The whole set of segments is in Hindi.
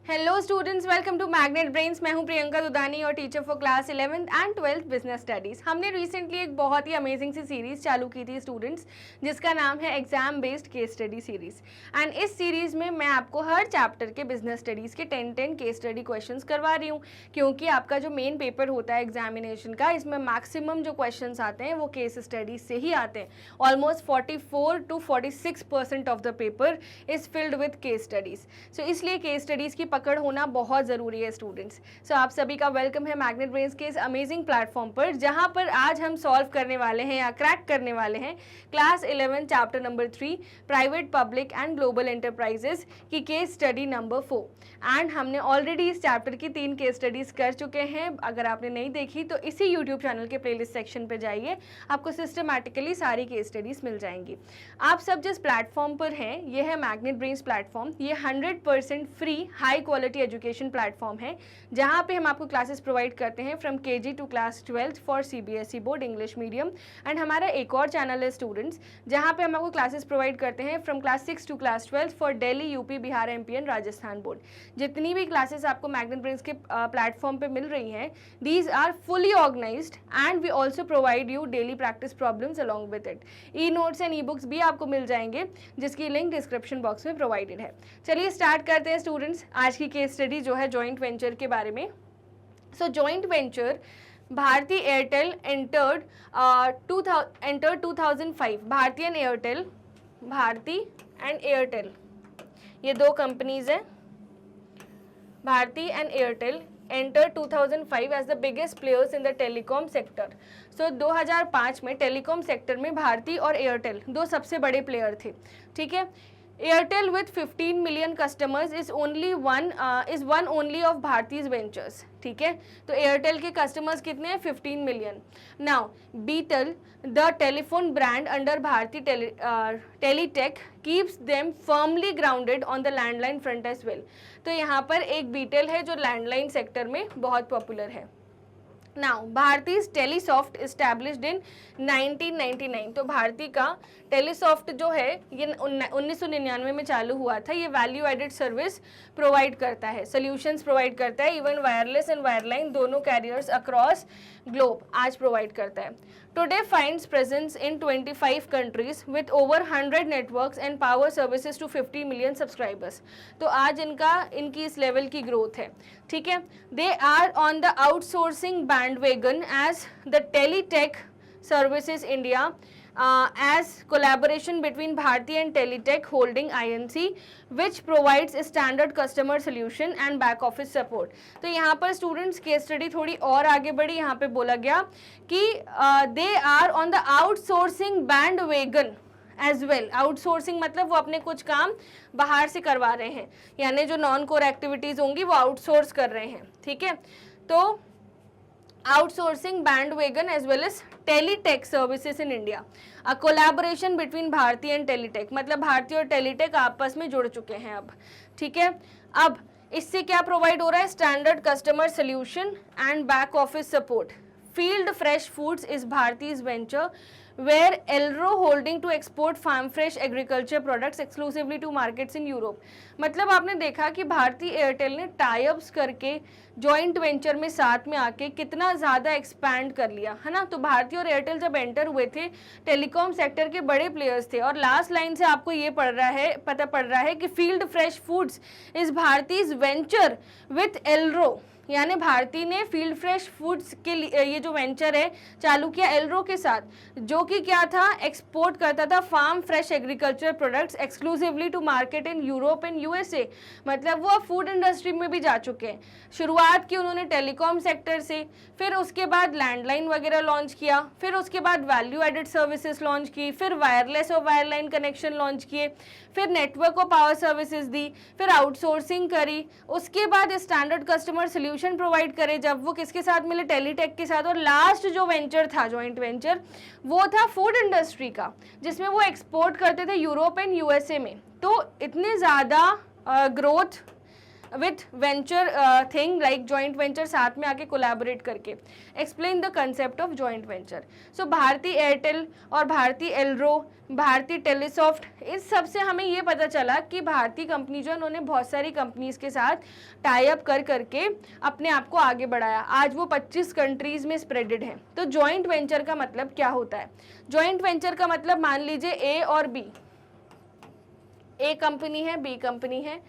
Hello students, welcome to Magnet Brains. मैं हूं प्रियंका दुदानी और teacher for class 11th and 12th business studies. हमने रिसेंटली एक बहुत ही अमेजिंग सी सीरीज़ चालू की थी स्टूडेंट्स, जिसका नाम है exam based case study series. And इस सीरीज़ में मैं आपको हर चैप्टर के बिजनेस स्टडीज़ के 10 केस स्टडी क्वेश्चंस करवा रही हूँ, क्योंकि आपका जो मेन पेपर होता है एग्जामिनेशन का, इसमें मैक्सिमम जो क्वेश्चंस आते हैं वो केस स्टडीज से ही आते हैं। Almost 44 to 46% of the paper is filled with case studies. So इसलिए केस स्टडीज़ की पकड़ होना बहुत ज़रूरी है स्टूडेंट्स। सो आप सभी का वेलकम है मैग्नेट ब्रेन्स के इस अमेजिंग प्लेटफॉर्म पर, जहां पर आज हम सॉल्व करने वाले हैं या क्रैक करने वाले हैं class 11 chapter number 3 private public and global enterprises की केस स्टडी नंबर 4। एंड हमने ऑलरेडी इस चैप्टर की 3 केस स्टडीज़ कर चुके हैं। अगर आपने नहीं देखी तो इसी यूट्यूब चैनल के प्लेलिस्ट सेक्शन पर जाइए, आपको सिस्टमैटिकली सारी केस स्टडीज़ मिल जाएंगी। आप सब जिस प्लेटफॉर्म पर हैं, ये है मैग्नेट ब्रेन्स प्लेटफॉर्म। ये 100% free high quality education platform है, जहां पे हम आपको क्लासेस प्रोवाइड करते हैं from KG to class 12th for CBSE board English medium. And हमारा एक और चैनल है स्टूडेंट्स, जहां पे हम आपको क्लासेस प्रोवाइड करते हैं from class 6 to class 12th for Delhi, UP, Bihar, MP and Rajasthan board. जितनी भी क्लासेस आपको मैग्नेट ब्रेन्स के प्लेटफॉर्म पे मिल रही हैं, these are fully organised and we also provide you daily practice problems along with it. E notes and e books भी आपको मिल जाएंगे, जिसकी लिंक डिस्क्रिप्शन बॉक्स में प्रोवाइडेड है। चलिए स्टार्ट करते हैं स्टूडेंट्स आज की केस स्टडी जो है जॉइंट वेंचर के बारे में। So joint venture Bharti Airtel entered 2005। Bharti and Airtel, Bharti and Airtel, ये दो कंपनीज हैं। Bharti and Airtel entered 2005 as the biggest players in the telecom sector. So 2005 में टेलीकॉम सेक्टर में भारती और एयरटेल दो सबसे बड़े प्लेयर थे। ठीक है, Airtel with 15 million customers is one only of Bharti's ventures. ठीक है, तो एयरटेल के कस्टमर्स कितने हैं? 15 million. Now Beetel the telephone brand under Bharti Teletech keeps them firmly grounded on the landline front as well. तो यहाँ पर एक बीटल है जो लैंडलाइन सेक्टर में बहुत पॉपुलर है। Now Bharti's Telesoft established in 1999। तो भारती का टेलीसॉफ्ट जो है ये 1999 में चालू हुआ था। ये वैल्यू एडेड सर्विस प्रोवाइड करता है, सोल्यूशंस प्रोवाइड करता है, इवन वायरलेस एंड वायरलाइन दोनों कैरियर्स अक्रॉस ग्लोब आज प्रोवाइड करता है। Today finds presence in 25 countries with over 100 networks and power services to 50 million subscribers. तो आज इनकी इस लेवल की ग्रोथ है। ठीक है, they are on the outsourcing bandwagon as the Teletech services India as collaboration between Bharti and Teletech Holding INC, which provides a standard customer solution and back office support. तो यहाँ पर स्टूडेंट्स केस स्टडी थोड़ी और आगे बढ़ी। यहाँ पे बोला गया कि they are on the outsourcing bandwagon as well. Outsourcing मतलब वो अपने कुछ काम बाहर से करवा रहे हैं, यानी जो नॉन कोर एक्टिविटीज होंगी वो आउटसोर्स कर रहे हैं। ठीक है, तो outsourcing bandwagon as well as Teletech services in India, a collaboration between Bharti and Teletech, मतलब भारती और टेलीटेक आपस में जुड़ चुके हैं अब। ठीक है, अब इससे क्या प्रोवाइड हो रहा है? Standard customer solution and back office support. Field Fresh Foods is Bharti's venture where Elro holding to export farm fresh agriculture products exclusively to markets in Europe। मतलब आपने देखा कि भारती एयरटेल ने टाई अप्स करके जॉइंट वेंचर में साथ में आके कितना ज़्यादा एक्सपैंड कर लिया है ना। तो भारती और एयरटेल जब एंटर हुए थे, टेलीकॉम सेक्टर के बड़े प्लेयर्स थे। और लास्ट लाइन से आपको ये पता पड़ रहा है कि Field Fresh Foods is Bharti's venture with Elro, यानी भारती ने फील्ड फ्रेश फूड्स के लिए ये जो वेंचर है चालू किया एलरो के साथ, जो कि क्या था? एक्सपोर्ट करता था farm fresh agriculture products exclusively to market in Europe and USA. मतलब वो फूड इंडस्ट्री में भी जा चुके हैं। शुरुआत की उन्होंने टेलीकॉम सेक्टर से, फिर उसके बाद लैंडलाइन वगैरह लॉन्च किया, फिर उसके बाद वैल्यू एडेड सर्विसेज लॉन्च की, फिर वायरलेस और वायरलाइन कनेक्शन लॉन्च किए, फिर नेटवर्क और पावर सर्विसेज दी, फिर आउटसोर्सिंग करी, उसके बाद स्टैंडर्ड कस्टमर सोल्यूशन प्रोवाइड करे जब वो किसके साथ मिले? टेलीटेक के साथ। और लास्ट जो वेंचर था जॉइंट वेंचर वो था फूड इंडस्ट्री का, जिसमें वो एक्सपोर्ट करते थे यूरोप एंड यूएसए में। तो इतने ज़्यादा growth with venture thing like joint venture, साथ में आके कोलैबोरेट करके। Explain the concept of joint venture. So Bharti Airtel और भारती एलरो, भारती टेलीसॉफ्ट, इस सब से हमें ये पता चला कि भारतीय कंपनी जो है उन्होंने बहुत सारी कंपनीज के साथ टाई अप कर करके अपने आप को आगे बढ़ाया। आज वो 25 कंट्रीज में स्प्रेडेड है। तो जॉइंट वेंचर का मतलब क्या होता है? जॉइंट वेंचर का मतलब मान लीजिए ए और बी, ए कंपनी है, बी कंपनी है,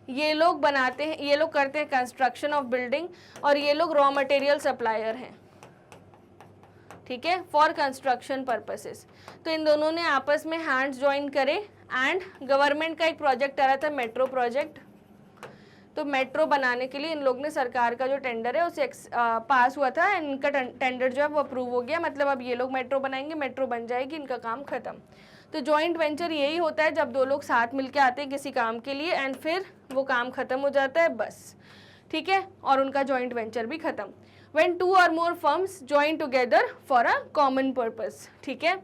ये लोग बनाते हैं, ये लोग करते हैं कंस्ट्रक्शन ऑफ बिल्डिंग और ये लोग रॉ मटेरियल सप्लायर हैं, ठीक है, फॉर कंस्ट्रक्शन पर्पसेस। तो इन दोनों ने आपस में हैंड्स ज्वाइन करे एंड गवर्नमेंट का एक प्रोजेक्ट आ रहा था, मेट्रो प्रोजेक्ट। तो मेट्रो बनाने के लिए इन लोग ने, सरकार का जो टेंडर है उसे पास हुआ था, इनका टेंडर जो है वो अप्रूव हो गया, मतलब अब ये लोग मेट्रो बनाएंगे, मेट्रो बन जाएगी, इनका काम खत्म। तो जॉइंट वेंचर यही होता है जब दो लोग साथ मिलके आते हैं किसी काम के लिए एंड फिर वो काम खत्म हो जाता है, बस, ठीक है, और उनका जॉइंट वेंचर भी खत्म। When two or more firms join together for a common purpose, ठीक है,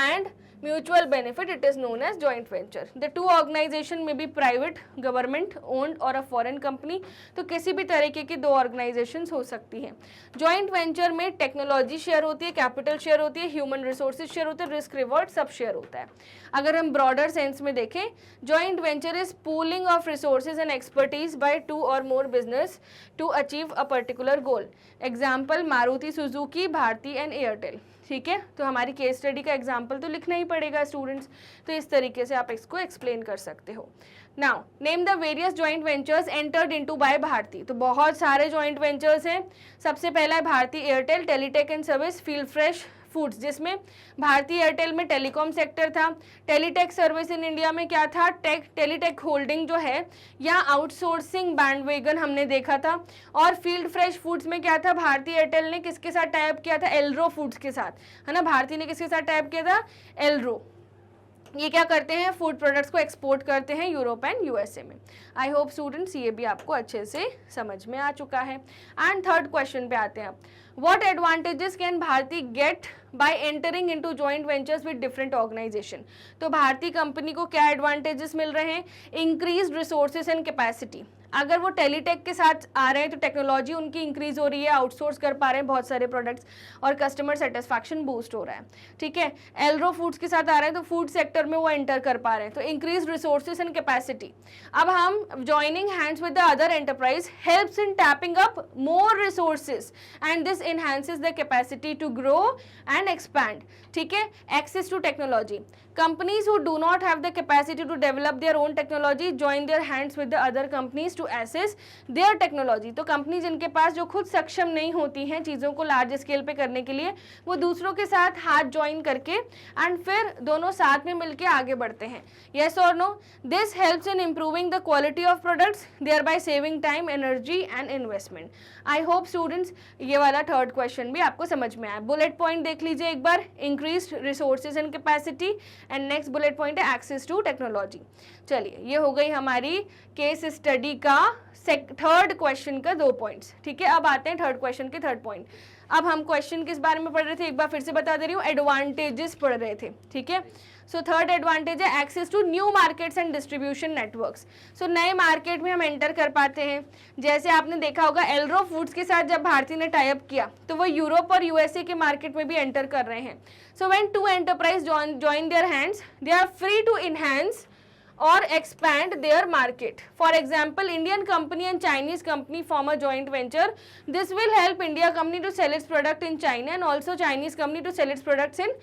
and mutual benefit, it is known as joint venture. The two organization may be private, government owned or a foreign company. तो किसी भी तरीके की दो ऑर्गेनाइजेशंस हो सकती हैं। जॉइंट वेंचर में टेक्नोलॉजी शेयर होती है, कैपिटल शेयर होती है, ह्यूमन रिसोर्सेज शेयर होते हैं, रिस्क रिवॉर्ड सब शेयर होता है। अगर हम ब्रॉडर सेंस में देखें, joint venture is pooling of resources and expertise by two or more business to achieve a particular goal. Example Maruti Suzuki, Bharti and Airtel, ठीक है। तो हमारी केस स्टडी का एग्जाम्पल तो लिखना ही पड़ेगा स्टूडेंट्स, तो इस तरीके से आप इसको एक्सप्लेन कर सकते हो। Now name the various joint ventures entered into by Bharti. तो बहुत सारे जॉइंट वेंचर्स हैं। सबसे पहला है Bharti Airtel, Teletech and service, Field Fresh Foods, जिसमें भारतीय एयरटेल में टेलीकॉम सेक्टर था। टेलीटेक सर्विस इन इंडिया में क्या था? टेलीटेक होल्डिंग जो है या आउटसोर्सिंग बैंडवेगन हमने देखा था। और फील्ड फ्रेश फूड्स में क्या था? भारतीय एयरटेल ने किसके साथ टाइप किया था? एलरो फूड्स के साथ, है ना। भारतीय ने किसके साथ टाइप किया था? एलरो। ये क्या करते हैं? फूड प्रोडक्ट्स को एक्सपोर्ट करते हैं यूरोप एंड यूएसए में। आई होप स्टूडेंट्स ये भी आपको अच्छे से समझ में आ चुका है। एंड थर्ड क्वेश्चन पे आते हैं। What advantages can Bharti get by entering into joint ventures with different organization? तो भारतीय कंपनी को क्या एडवांटेजेस मिल रहे हैं? Increase resources and capacity. अगर वो टेलीटेक के साथ आ रहे हैं तो टेक्नोलॉजी उनकी इंक्रीज हो रही है, आउटसोर्स कर पा रहे हैं बहुत सारे प्रोडक्ट्स और कस्टमर सेटिस्फैक्शन बूस्ट हो रहा है, ठीक है। एलरो फूड्स के साथ आ रहे हैं तो फूड सेक्टर में वो एंटर कर पा रहे हैं, तो इंक्रीज रिसोर्सेज एंड कैपेसिटी। अब हम joining hands with the other enterprise helps in tapping up more resources and this enhances the capacity to grow and expand, ठीक है। access to technology, companies who do not have the capacity to develop their own technology join their hands with the other companies to access their technology। तो कंपनी जिनके पास जो खुद सक्षम नहीं होती हैं चीज़ों को लार्ज स्केल पे करने के लिए, वो दूसरों के साथ हाथ ज्वाइन करके एंड फिर दोनों साथ में मिलके आगे बढ़ते हैं। yes or no? this helps in improving the quality of products thereby saving time, energy and investment। I hope students ये वाला थर्ड क्वेश्चन भी आपको समझ में आया। बुलेट पॉइंट देख लीजिए एक बार, increased resources and capacity, and next bullet point है एक्सेस टू टेक्नोलॉजी। चलिए ये हो गई हमारी केस स्टडी का थर्ड क्वेश्चन का 2 पॉइंट्स, ठीक है। अब आते हैं थर्ड क्वेश्चन के थर्ड पॉइंट। अब हम क्वेश्चन किस बारे में पढ़ रहे थे, एक बार फिर से बता दे रही हूँ, एडवांटेजेस पढ़ रहे थे, ठीक है। सो थर्ड एडवांटेज है access to new markets and distribution networks. So नए मार्केट में हम एंटर कर पाते हैं। जैसे आपने देखा होगा एलरो फूड्स के साथ जब भारती ने टाई अप किया तो वो यूरोप और यूएसए के मार्केट में भी एंटर कर रहे हैं। So when two enterprise join their hands they are free to enhance or expand their market. For example, Indian company and Chinese company form a joint venture. This will help India company to sell its product in China and also Chinese company to sell its products in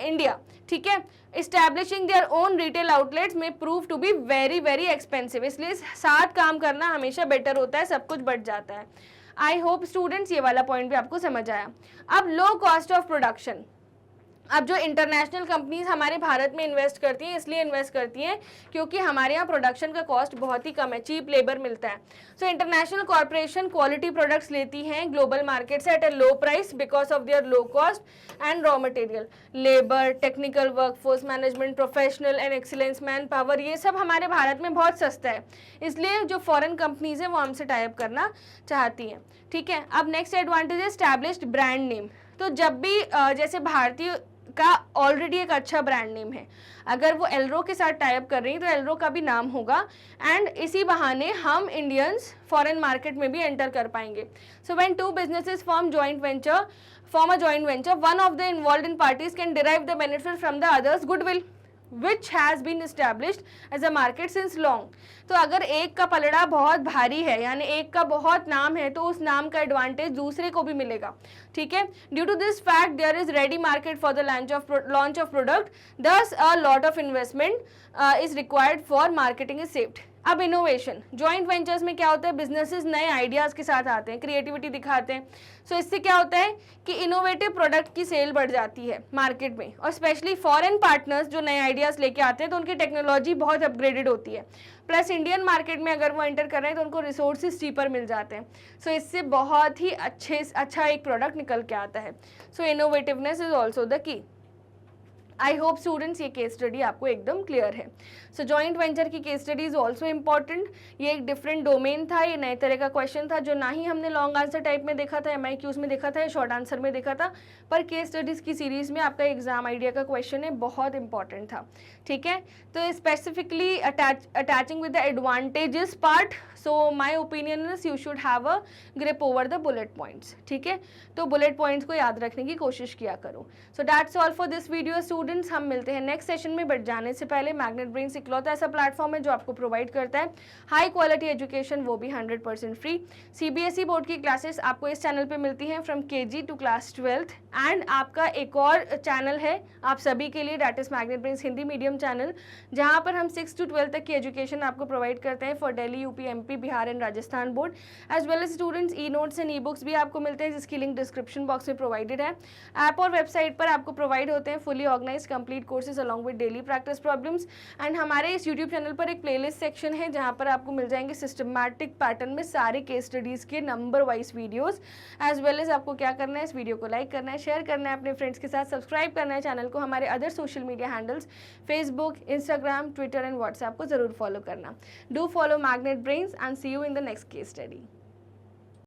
India. ठीक है। Establishing their own retail outlets may prove to be very very expensive. इसलिए साथ काम करना हमेशा बेटर होता है, सब कुछ बढ़ जाता है। आई होप स्टूडेंट्स ये वाला पॉइंट भी आपको समझ आया। अब लो कॉस्ट ऑफ प्रोडक्शन। अब जो इंटरनेशनल कंपनीज हमारे भारत में इन्वेस्ट करती हैं, इसलिए इन्वेस्ट करती हैं क्योंकि हमारे यहाँ प्रोडक्शन का कॉस्ट बहुत ही कम है, चीप लेबर मिलता है। So international corporation quality products लेती हैं ग्लोबल मार्केट से at a low price because of their low cost and raw material, labour, technical workforce management, professional and excellence man power, ये सब हमारे भारत में बहुत सस्ता है, इसलिए जो फॉरेन कंपनीज हैं वो हमसे टाई अप करना चाहती हैं, ठीक है। अब नेक्स्ट एडवांटेज है एस्टैब्लिश्ड ब्रांड नेम। तो जब भी जैसे भारतीय का ऑलरेडी एक अच्छा ब्रांड नेम है, अगर वो एल्ड्रो के साथ टाइप कर रही है तो एल्ड्रो का भी नाम होगा, एंड इसी बहाने हम इंडियंस फॉरेन मार्केट में भी एंटर कर पाएंगे. So when two businesses form a joint venture, one of the involved in parties can derive the benefit from the other's goodwill, which has been established as a market since long. तो अगर एक का पलड़ा बहुत भारी है, यानी एक का बहुत नाम है, तो उस नाम का एडवांटेज दूसरे को भी मिलेगा. ठीक है. Due to this fact there is ready market for the launch of product, thus a lot of investment is required for marketing is saved. अब इनोवेशन, जॉइंट वेंचर्स में क्या होता है, बिजनेसेस नए आइडियाज़ के साथ आते हैं, क्रिएटिविटी दिखाते हैं. सो इससे क्या होता है कि इनोवेटिव प्रोडक्ट की सेल बढ़ जाती है मार्केट में, और स्पेशली फॉरेन पार्टनर्स जो नए आइडियाज़ लेके आते हैं तो उनकी टेक्नोलॉजी बहुत अपग्रेडेड होती है. प्लस इंडियन मार्केट में अगर वो एंटर कर रहे हैं तो उनको रिसोर्सेज चीपर मिल जाते हैं. सो इससे बहुत ही अच्छा एक प्रोडक्ट निकल के आता है. So innovativeness is also the key. I hope students ये केस स्टडी आपको एकदम क्लियर है. सो जॉइंट वेंचर की case study is also important. ये एक डिफरेंट डोमेन था, ये नए तरह का क्वेश्चन था जो ना ही हमने लॉन्ग आंसर टाइप में देखा था, MIQs में देखा था या शॉर्ट आंसर में देखा था, पर केस स्टडीज़ की सीरीज़ में आपका एग्जाम आइडिया का क्वेश्चन है, बहुत इंपॉर्टेंट था. ठीक है. तो specifically attaching with the advantages part, so my opinion is you should have a grip over the bullet points. ठीक है. तो बुलेट पॉइंट्स को याद रखने की कोशिश किया करो. So that's all for this video students. हम मिलते हैं नेक्स्ट सेशन में, बट जाने से पहले मैग्नेट ब्रेन्स इकलौता ऐसा प्लेटफॉर्म है जो आपको प्रोवाइड करता है हाई क्वालिटी एजुकेशन, वो भी 100% फ्री. CBSE बोर्ड की क्लासेस आपको इस चैनल पे मिलती हैं from KG to class 12th. And आपका एक और चैनल है आप सभी के लिए, that is Magnet Brains Hindi medium channel, जहाँ पर हम 6 to 12 तक की एजुकेशन आपको प्रोवाइड करते हैं for Delhi, UP, MP, Bihar and Rajasthan board. As well as students e notes and e books भी आपको मिलते हैं, जिसकी लिंक डिस्क्रिप्शन बॉक्स में प्रोवाइडेड है. ऐप और वेबसाइट पर आपको प्रोवाइड होते हैं fully organise complete courses along with daily practice problems. And हमारे इस यूट्यूब चैनल पर एक प्लेलिस्ट सेक्शन है जहाँ पर आपको मिल जाएंगे सिस्टमैटिक पैटर्न में सारे केस स्टडीज़ के number wise videos. As well as आपको क्या करना है, इस वीडियो को लाइक करना है, शेयर करना है अपने फ्रेंड्स के साथ, सब्सक्राइब करना है चैनल को, हमारे other social media handles Facebook, Instagram, Twitter and WhatsApp को जरूर फॉलो करना. Do follow Magnet Brains and see you in the next case study.